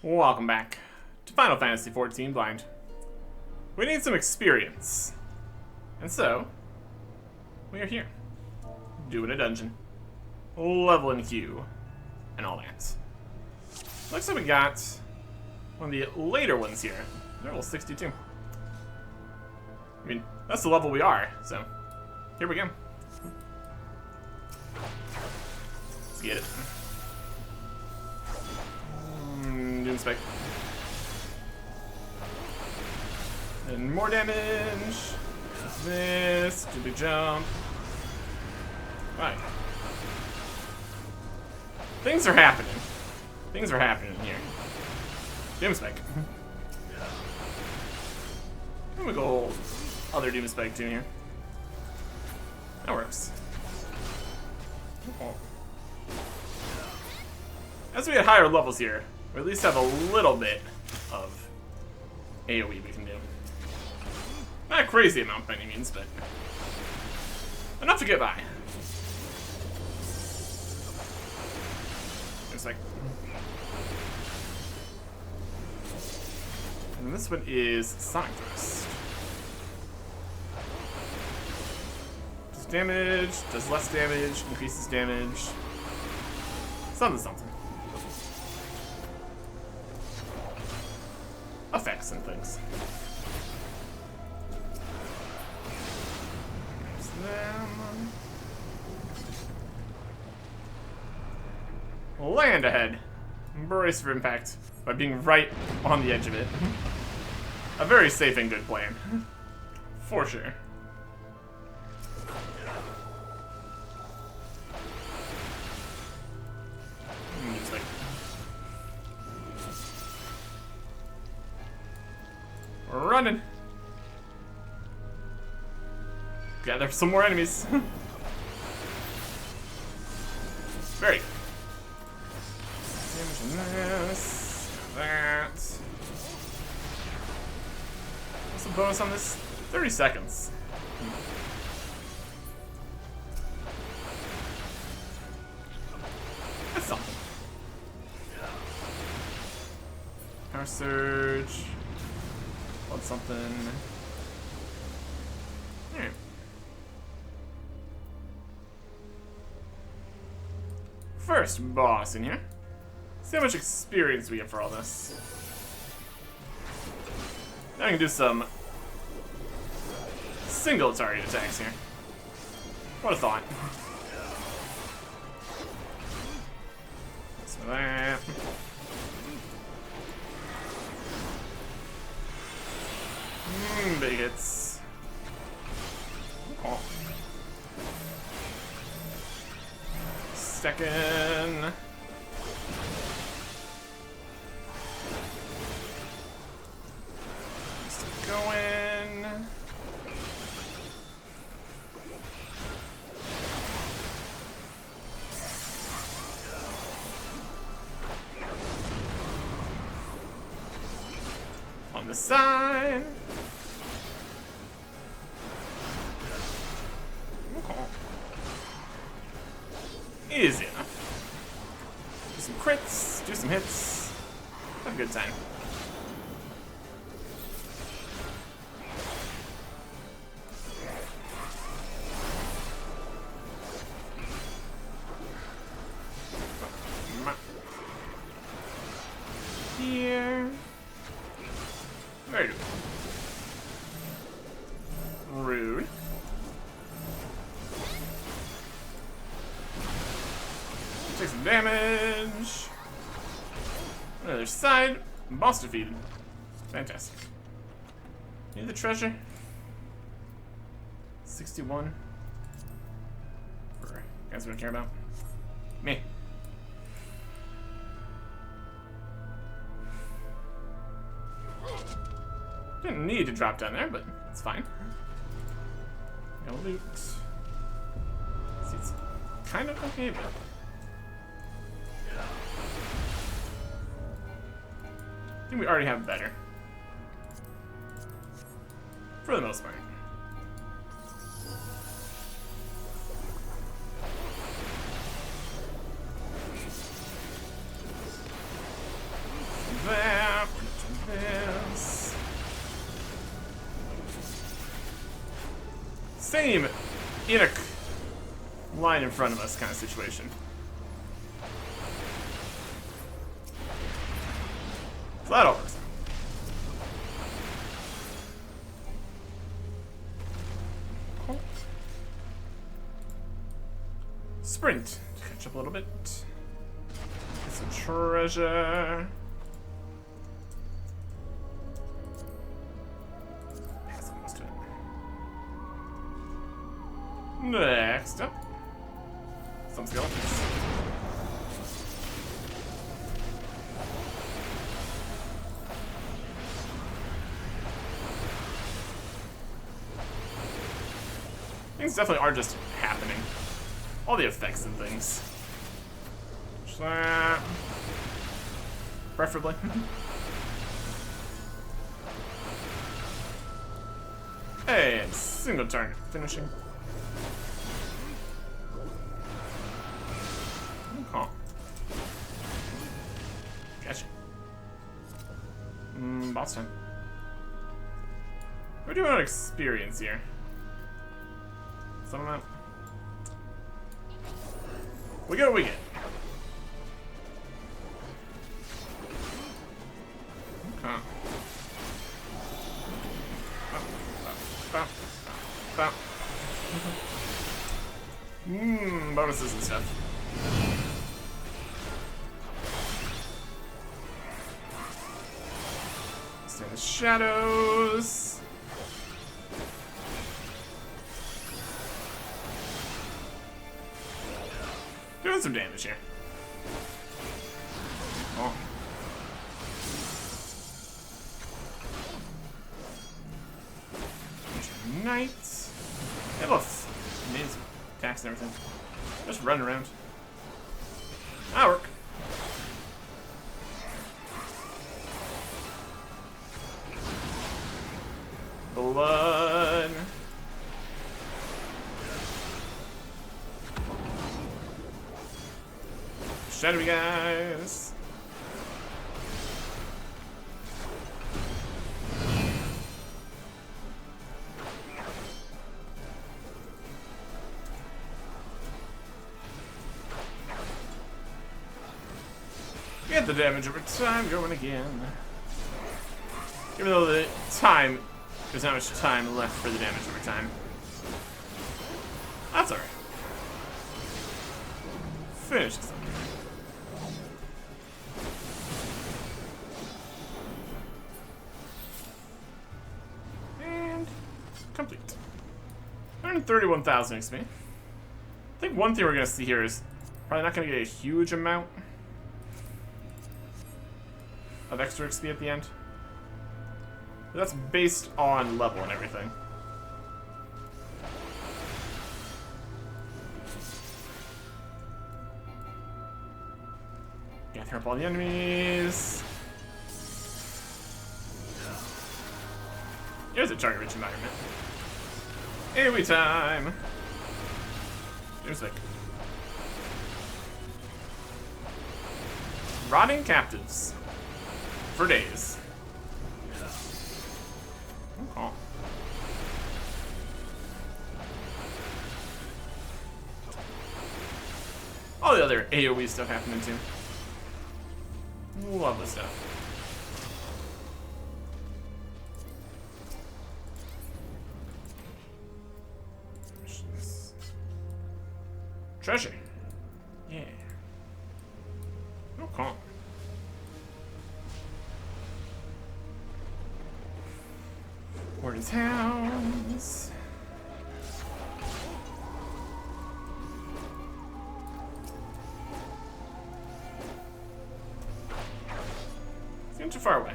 Welcome back to Final Fantasy XIV Blind. We need some experience. And so, we are here. Doing a dungeon. Leveling Q. And all that. Looks like we got one of the later ones here. They're level 62. I mean, that's the level we are, so here we go. Let's get it. Doom spec. And more damage. This. Do big jump. Right. Things are happening. Things are happening here. Doom spec. I'm gonna go other Doom spec too here. That works. Oh. As we get higher levels here, we at least have a little bit of AoE we can do. Not a crazy amount by any means, but enough to get by. It's like, and this one is Sonic Thrust. Does damage, does less damage, increases damage. Something. Effects and things. There's them. Land ahead. Brace for impact by being right on the edge of it. A very safe and good plan. For sure. We're running. Gather some more enemies. Very good. Damage on this. That. What's the bonus on this? 30 seconds. That's something. Power surge. Want something. Alright. First boss in here. See how much experience we get for all this. Now we can do some single target attacks here. What a thought. So that. Big hits. Oh. Second. Still going. On the side. Easy enough. Do some crits, do some hits. Have a good time. Here. Very good. Rude. Take some damage. On the other side, boss defeated. Fantastic. Need the treasure? 61. For guys we don't care about. Me. Didn't need to drop down there, but it's fine. No loot. See, it's kind of okay, but. I think we already have better. For the most part. That. same in a line in front of us kind of situation. So that all works out. Cool. Sprint. Catch up a little bit. Get some treasure. Pass almost to it. Next up. Some skeletons. Things definitely are just happening. All the effects and things. Preferably. Hey, single target finishing. Oh. Gotcha. Boss time. We're doing an experience here. Some amount. We get what we get. Okay. Bonuses and stuff. Stay in the shadows. Doing some damage here. Oh. Knights. They have amazing attacks and everything. Just run around. That'll work. Blood. Shadowy guys. Get the damage over time going again. Even though there's not much time left for the damage over time. That's alright. Finish this up. And complete. 131,000 XP. I think one thing we're gonna see here is probably not gonna get a huge amount of extra XP at the end. But that's based on level and everything. Gather up all the enemies. Here's a target-rich environment. AoE time! There's like rotting captives for days. Oh. All the other AoE stuff happening too. Lovely stuff. Treasure. Yeah. Oh, calm. Warden's house. Seems too far away.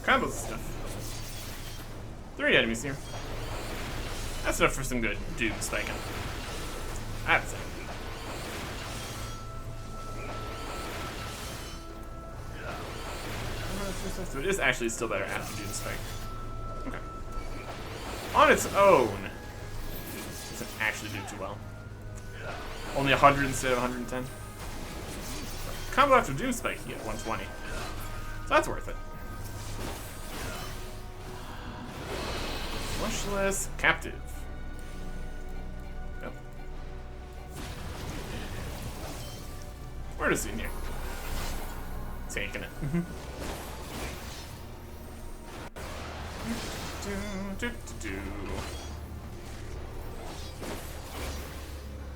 Combos stuff. 3 enemies here. That's enough for some good doom spiking. That's it. So it is actually still better after doom spike. Okay. On its own, it doesn't actually do too well. Only 100 instead of 110. combo after Doom Spike, you get 120. So that's worth it. Fleshless Captive. Yep. Where is he in here? Taking it.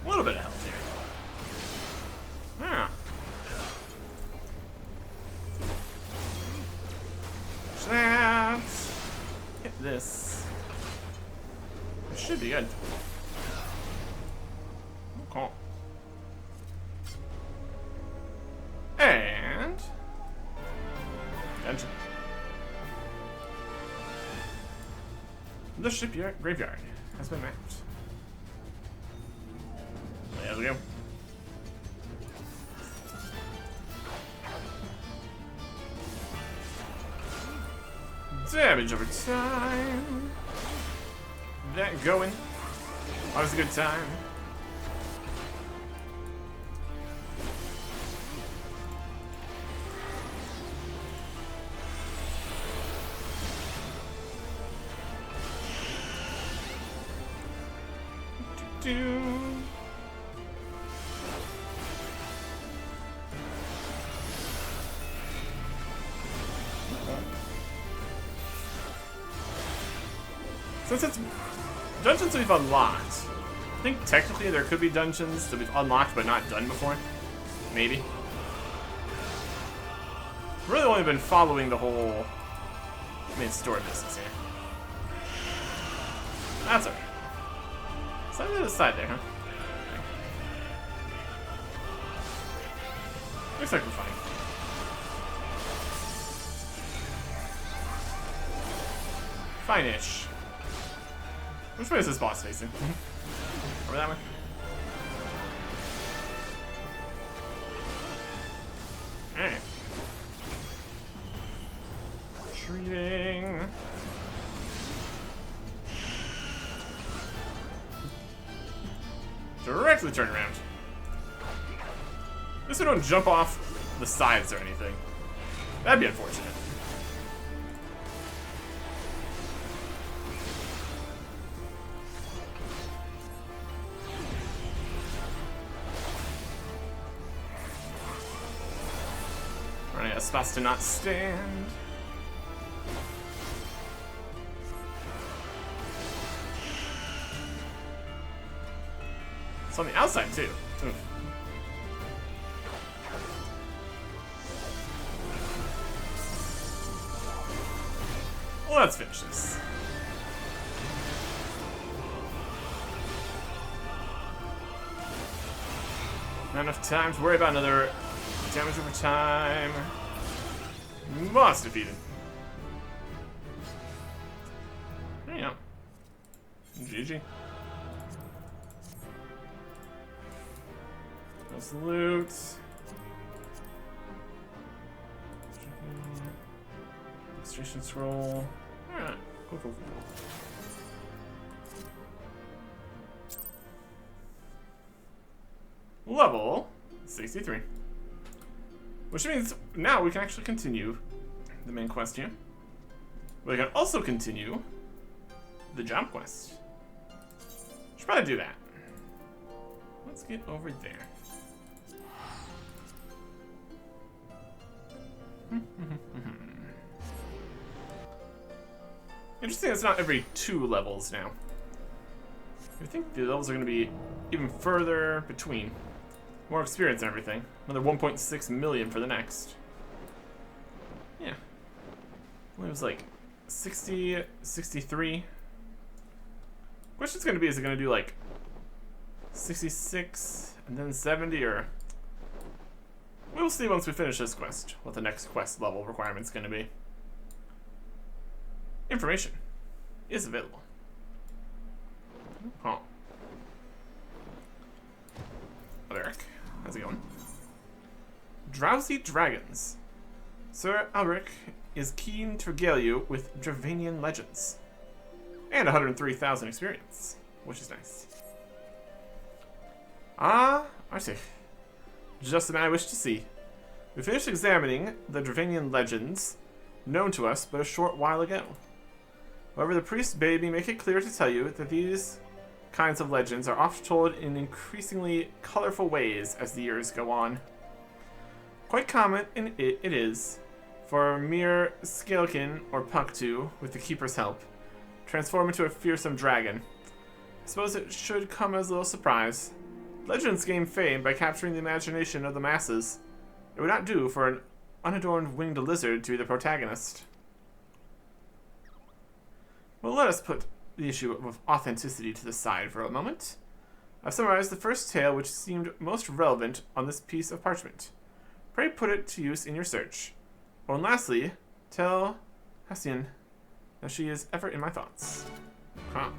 A little bit of health here. Yeah. That. Hit this. It should be good. Okay. And dungeon. The shipyard graveyard has been mapped. There we go. Damage over time. That going. Always a good time. Since it's dungeons we've unlocked, I think technically there could be dungeons that we've unlocked but not done before. Maybe. Really only been following the whole main story business here. That's okay. Side to the side there, huh? Okay. Looks like we're fine. Fine-ish. Which way is this boss facing? Over that way? Alright. Retreating. Directly turn around. At least we don't jump off the sides or anything. That'd be unfortunate. Running out of spots to not stand. It's on the outside, too. Oof. Well, let's finish this. Not enough time to worry about another damage over time. Boss defeated. There you go. GG. Let's loot. Illustration scroll. Alright, cool, cool, cool. Level 63. Which means now we can actually continue the main quest here. We can also continue the job quest. Should probably do that. Let's get over there. Interesting, it's not every 2 levels now. I think the levels are going to be even further between. More experience and everything. Another 1.6 million for the next. Yeah. Well, it was like 60, 63. Question's going to be, is it going to do like 66 and then 70, or... We'll see once we finish this quest what the next quest level requirement's going to be. Information is available. Huh. Eric, how's it going? Drowsy Dragons. Sir Alric is keen to regale you with Dravanian legends. And 103,000 experience, which is nice. Ah, Arctic. Just the man I wish to see. We finished examining the Dravanian legends known to us but a short while ago. However, the priest bade me make it clear to tell you that these kinds of legends are oft told in increasingly colorful ways as the years go on. Quite common it is for mere scalekin or puck to, with the keeper's help, transform into a fearsome dragon. I suppose it should come as a little surprise. Legends gain fame by capturing the imagination of the masses. It would not do for an unadorned winged lizard to be the protagonist. Well, let us put the issue of authenticity to the side for a moment. I've summarized the first tale which seemed most relevant on this piece of parchment. Pray put it to use in your search. Oh, and lastly, tell Hessian that she is ever in my thoughts. Huh.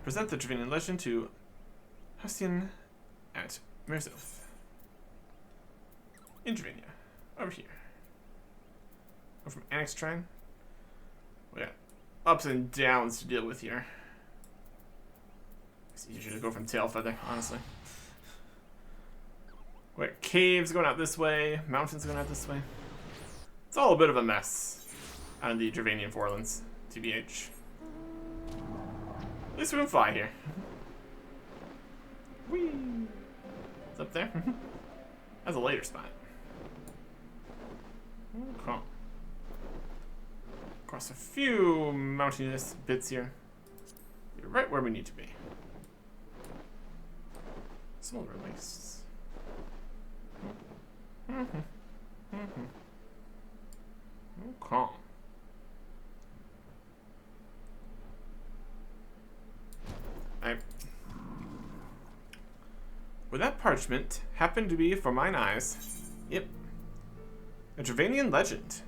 Present the Dravanian legend to Hessian at Merzoth. In Dravania. Over here. We're from Enix Shrine. We got ups and downs to deal with here. It's easier to go from tail feather, honestly. We got caves going out this way, mountains going out this way. It's all a bit of a mess out in the Dravanian Forelands, TBH. At least we can fly here. Whee! It's up there. That's a later spot. Okay. Across a few mountainous bits here. You're right where we need to be. Small wastes. Okay. Would that parchment happen to be for mine eyes? Yep. A Dravanian legend.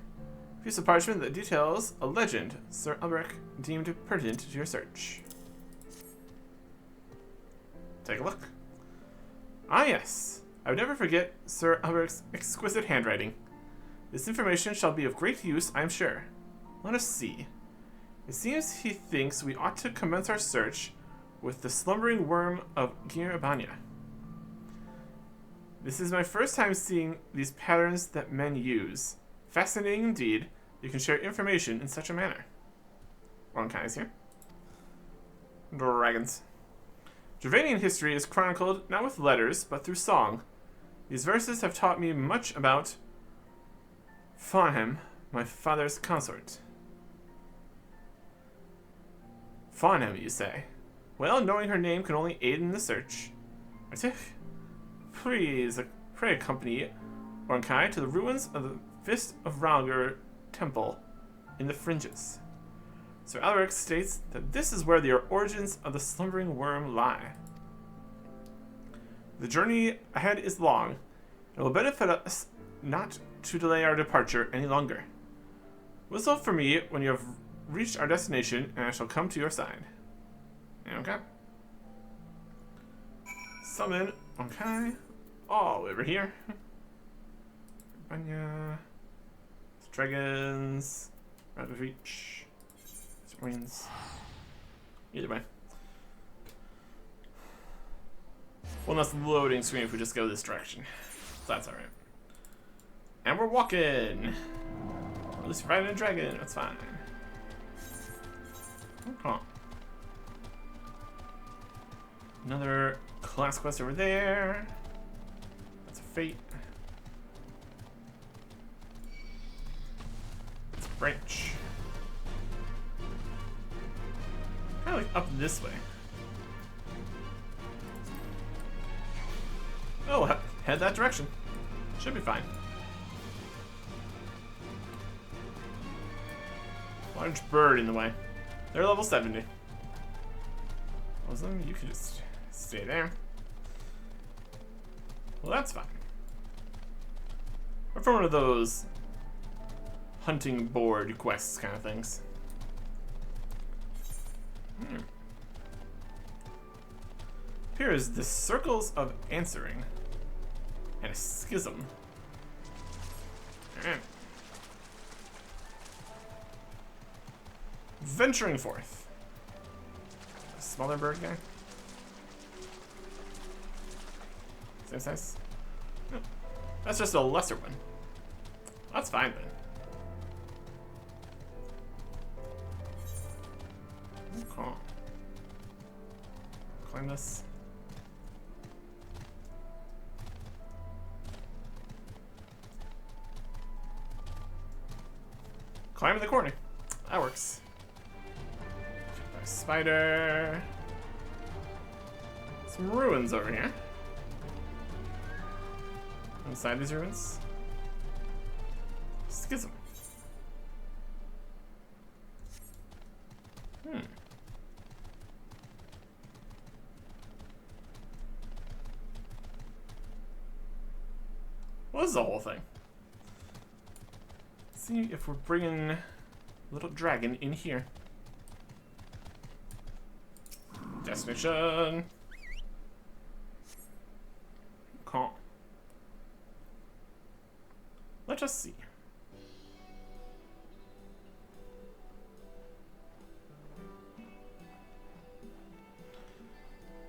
A piece of parchment that details a legend Sir Elric deemed pertinent to your search. Take a look. Ah yes, I would never forget Sir Elric's exquisite handwriting. This information shall be of great use, I am sure. Let us see. It seems he thinks we ought to commence our search with the slumbering worm of Gir Abanya. This is my first time seeing these patterns that men use. Fascinating indeed, you can share information in such a manner. Wrong kinds here. Dragons. Dravanian history is chronicled not with letters, but through song. These verses have taught me much about Farnham, my father's consort. Farnham, you say? Well, knowing her name can only aid in the search. Please, pray accompany Ornkai to the ruins of the Fist of Ralgr Temple in the Fringes. Sir Elric states that this is where the origins of the slumbering worm lie. The journey ahead is long. It will benefit us not to delay our departure any longer. Whistle for me when you have reached our destination, and I shall come to your side. Okay. Summon. Okay. All over here. Banya. Dragons. Out of reach. Wins. Either way. One less loading screen if we just go this direction. So that's alright. And we're walking. Or at least riding a dragon. That's fine. Okay. Another class quest over there. That's a fate. It's a branch. Kind of like up this way. Oh, head that direction. Should be fine. Large bird in the way. They're level 70. Well, you can just stay there. Well, that's fine. We're from one of those hunting board quests kind of things. Here is the circles of answering and a schism. Alright. Venturing forth. A smaller bird guy. Same size. That's just a lesser one. That's fine then. Okay. Climb this. Climb in the corner. That works. Spider. Some ruins over here. Inside these ruins. Schism. What is the whole thing? Let's see if we're bringing a little dragon in here. Destination. Can't. Let us see.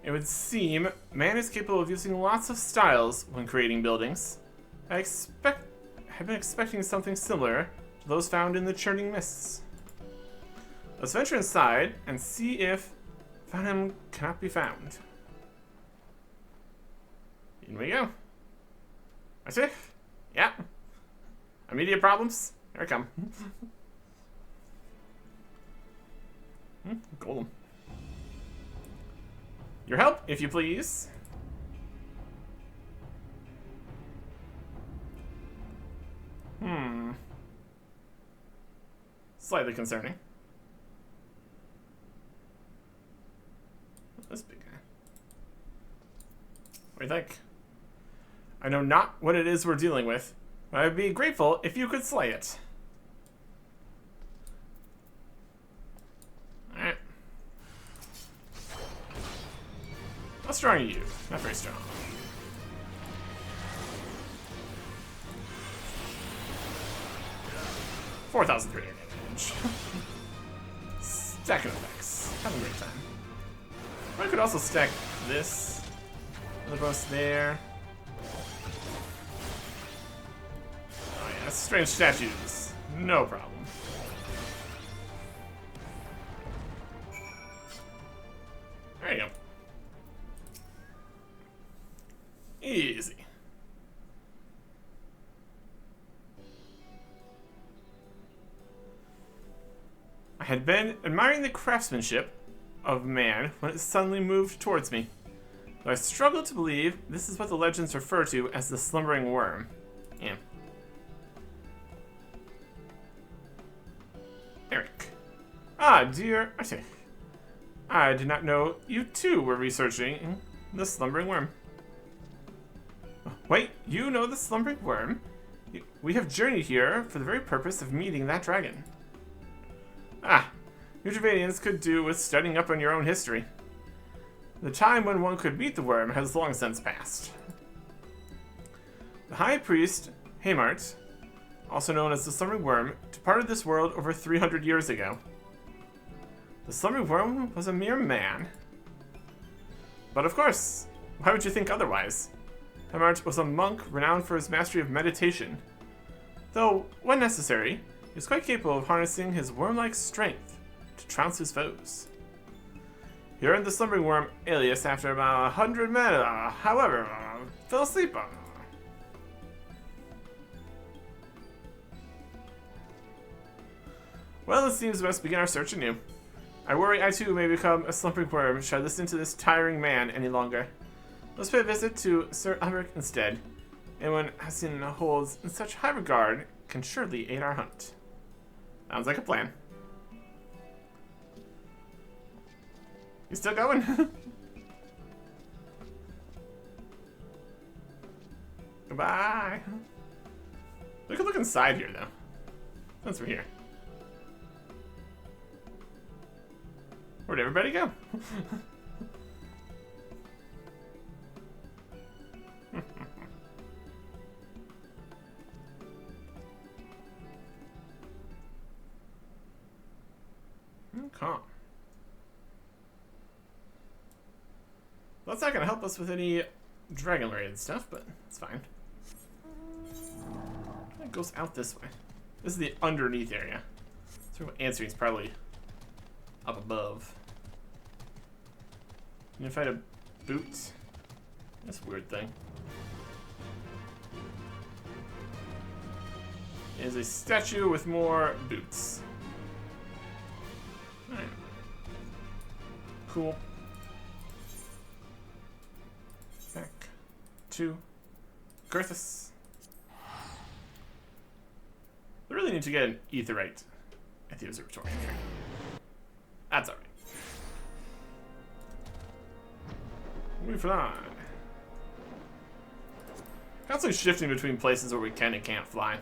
It would seem man is capable of using lots of styles when creating buildings. I have been expecting something similar to those found in the churning mists. Let's venture inside and see if Phantom cannot be found. In we go. That's it? Yeah. Immediate problems? Here I come. Golem. Your help, if you please. Slightly concerning. This big guy. What do you think? I know not what it is we're dealing with, but I'd be grateful if you could slay it. Alright. How strong are you? Not very strong. $4,300 damage. Stacking effects. Having a great time. I could also stack this. Another bonus there. Oh yeah, strange statues. No problem. There you go. Easy. I had been admiring the craftsmanship of man when it suddenly moved towards me. But I struggle to believe this is what the legends refer to as the slumbering worm. Yeah. Eric. Ah, dear Arctic. I did not know you too were researching the slumbering worm. Wait, you know the slumbering worm? We have journeyed here for the very purpose of meeting that dragon. Ah, you Travadians could do with studying up on your own history. The time when one could meet the worm has long since passed. The High Priest, Haymart, also known as the Slumbering Worm, departed this world over 300 years ago. The Slumbering Worm was a mere man. But of course, why would you think otherwise? Haymart was a monk renowned for his mastery of meditation. Though, when necessary, he was quite capable of harnessing his worm-like strength to trounce his foes. He earned the Slumbering Worm alias after about 100 men, however, fell asleep. Well, it seems we must begin our search anew. I worry I too may become a slumbering worm should I listen to this tiring man any longer. Let's pay a visit to Sir Albrecht instead. Anyone Hassan holds in such high regard can surely aid our hunt. Sounds like a plan. You still going? Goodbye. We could look inside here, though. Since we're here. Where'd everybody go? Okay. That's not gonna help us with any dragon-related stuff, but it's fine. It goes out this way. This is the underneath area. So answering is probably up above. And if I had a boot, that's a weird thing. Is a statue with more boots. Alright. Cool. Back to Girthus. I really need to get an etherite at the observatory here. That's alright. We fly. Constantly shifting between places where we can and can't fly.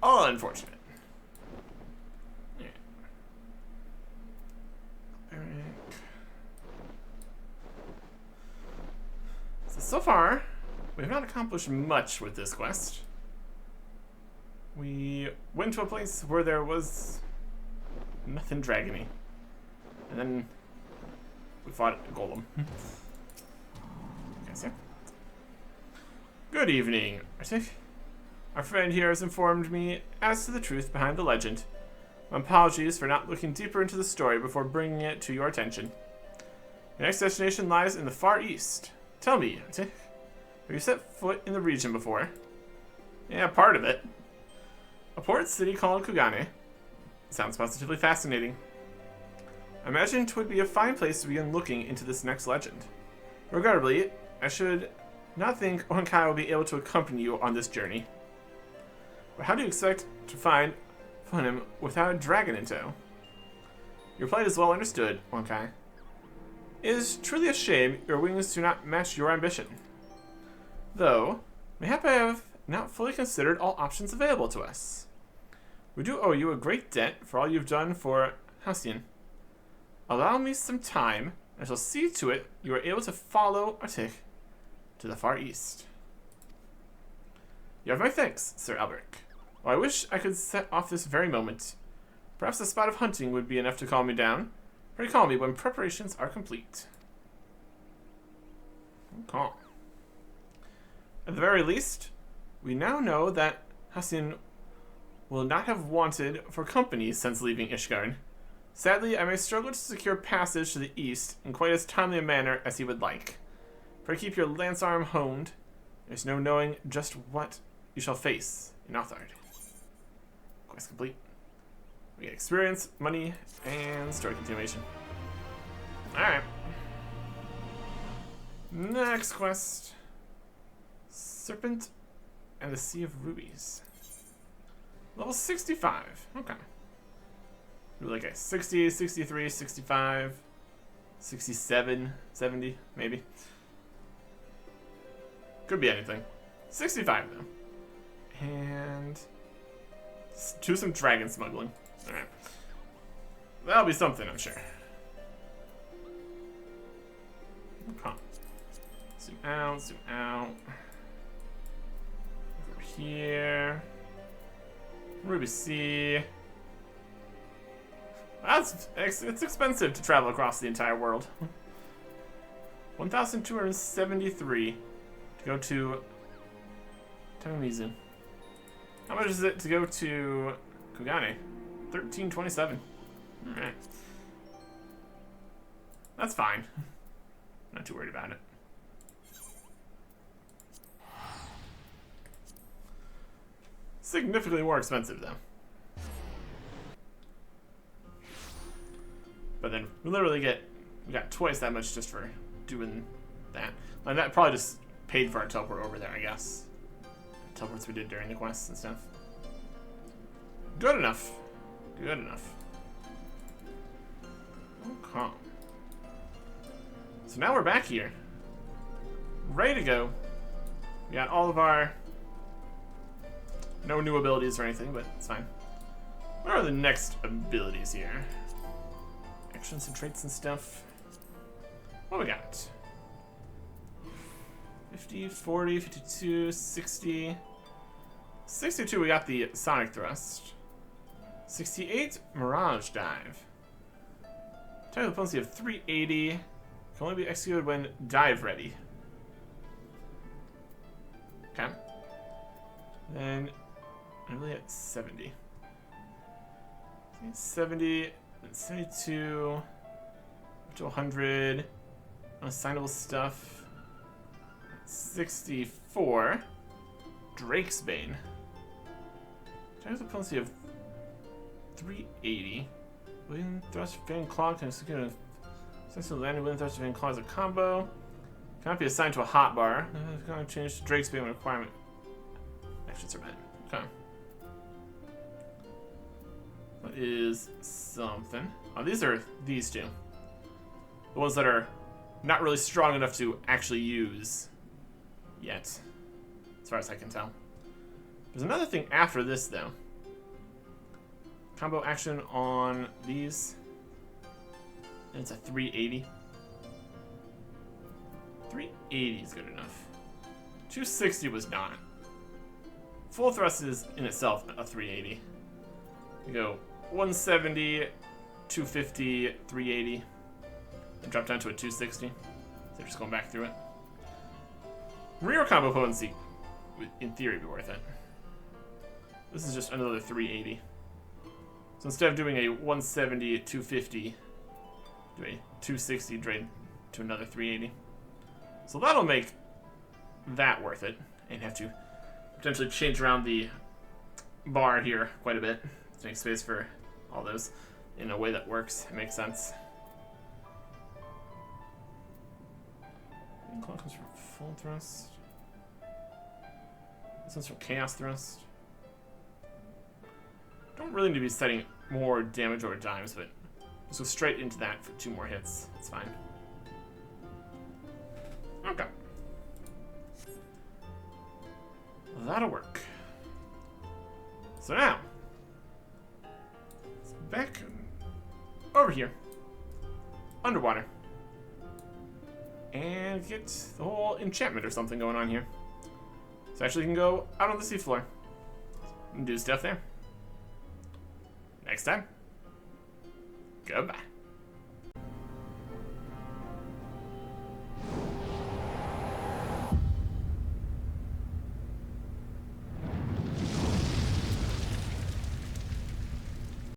All unfortunate. Yeah. So far, we have not accomplished much with this quest. We went to a place where there was nothing dragony. And then we fought a golem. Guys, yeah. Good evening, Arctic. Our friend here has informed me as to the truth behind the legend. My apologies for not looking deeper into the story before bringing it to your attention. Your next destination lies in the far east. Tell me, Arctic, have you set foot in the region before? Yeah, part of it. A port city called Kugane. Sounds positively fascinating. I imagine it would be a fine place to begin looking into this next legend. Regrettably, I should not think Onkai will be able to accompany you on this journey. But how do you expect to find him without a dragon in tow? Your plight is well understood, Onkai. It is truly a shame your wings do not match your ambition. Though, mayhap I have not fully considered all options available to us. We do owe you a great debt for all you've done for Halcyon. Allow me some time, and I shall see to it you are able to follow Arctic to the far east. You have my thanks, Sir Alberic. While I wish I could set off this very moment, perhaps a spot of hunting would be enough to calm me down. Pray call me when preparations are complete. Calm. At the very least, we now know that Halcyon will not have wanted for company since leaving Ishgard. Sadly, I may struggle to secure passage to the east in quite as timely a manner as he would like. Pray keep your lance arm honed. There's no knowing just what you shall face in Othard. Quest complete. We get experience, money, and story continuation. Alright. Next quest. Serpent and the Sea of Rubies. Level 65. Okay. Like a 60, 63, 65, 67, 70, maybe. Could be anything. 65, though. And do some dragon smuggling. Alright. That'll be something, I'm sure. Okay. Zoom out, zoom out. Over here. Ruby Sea. It's expensive to travel across the entire world. 1,273 to go to Tamamizu. How much is it to go to Kugane? 1,327. Alright. That's fine. Not too worried about it. Significantly more expensive, though. But then we literally we got twice that much just for doing that. Like that probably just paid for our teleport over there, I guess. Teleports we did during the quests and stuff. Good enough. Good enough. Okay. So now we're back here. Ready to go. We got all of our... No new abilities or anything, but it's fine. What are the next abilities here? Actions and traits and stuff. What we got? 50, 40, 52, 60. 62, we got the Sonic Thrust. 68, Mirage Dive. Total potency of 380. Can only be executed when dive ready. Okay. Then I'm really at 70. 70, 72, up to 100. Unassignable stuff. 64. Drake's Bane. Target's potency of 380. Within thrust fan claw can execute a sensitive landing within thrust fan claw as a combo. Cannot be assigned to a hotbar. Gonna change to Drake's Bane requirement. Actions are met. Okay. That is something. Oh, these are these two. The ones that are not really strong enough to actually use yet, as far as I can tell. There's another thing after this, though. Combo action on these. And it's a 380. 380 is good enough. 260 was not. Full thrust is in itself a 380. You go 170, 250, 380. And drop down to a 260. So they're just going back through it. Rear combo potency would, in theory, be worth it. This is just another 380. So instead of doing a 170, 250, do a 260 drain to another 380. So that'll make that worth it. And have to potentially change around the bar here quite a bit to make space for all those in a way that works. It makes sense. Claw comes from full thrust. This one's from chaos thrust. Don't really need to be setting more damage over dimes, but just go straight into that for 2 more hits. It's fine. Okay. That'll work. So now, it's back over here, underwater, and get the whole enchantment or something going on here. So actually, you can go out on the seafloor and do stuff there. Next time, goodbye.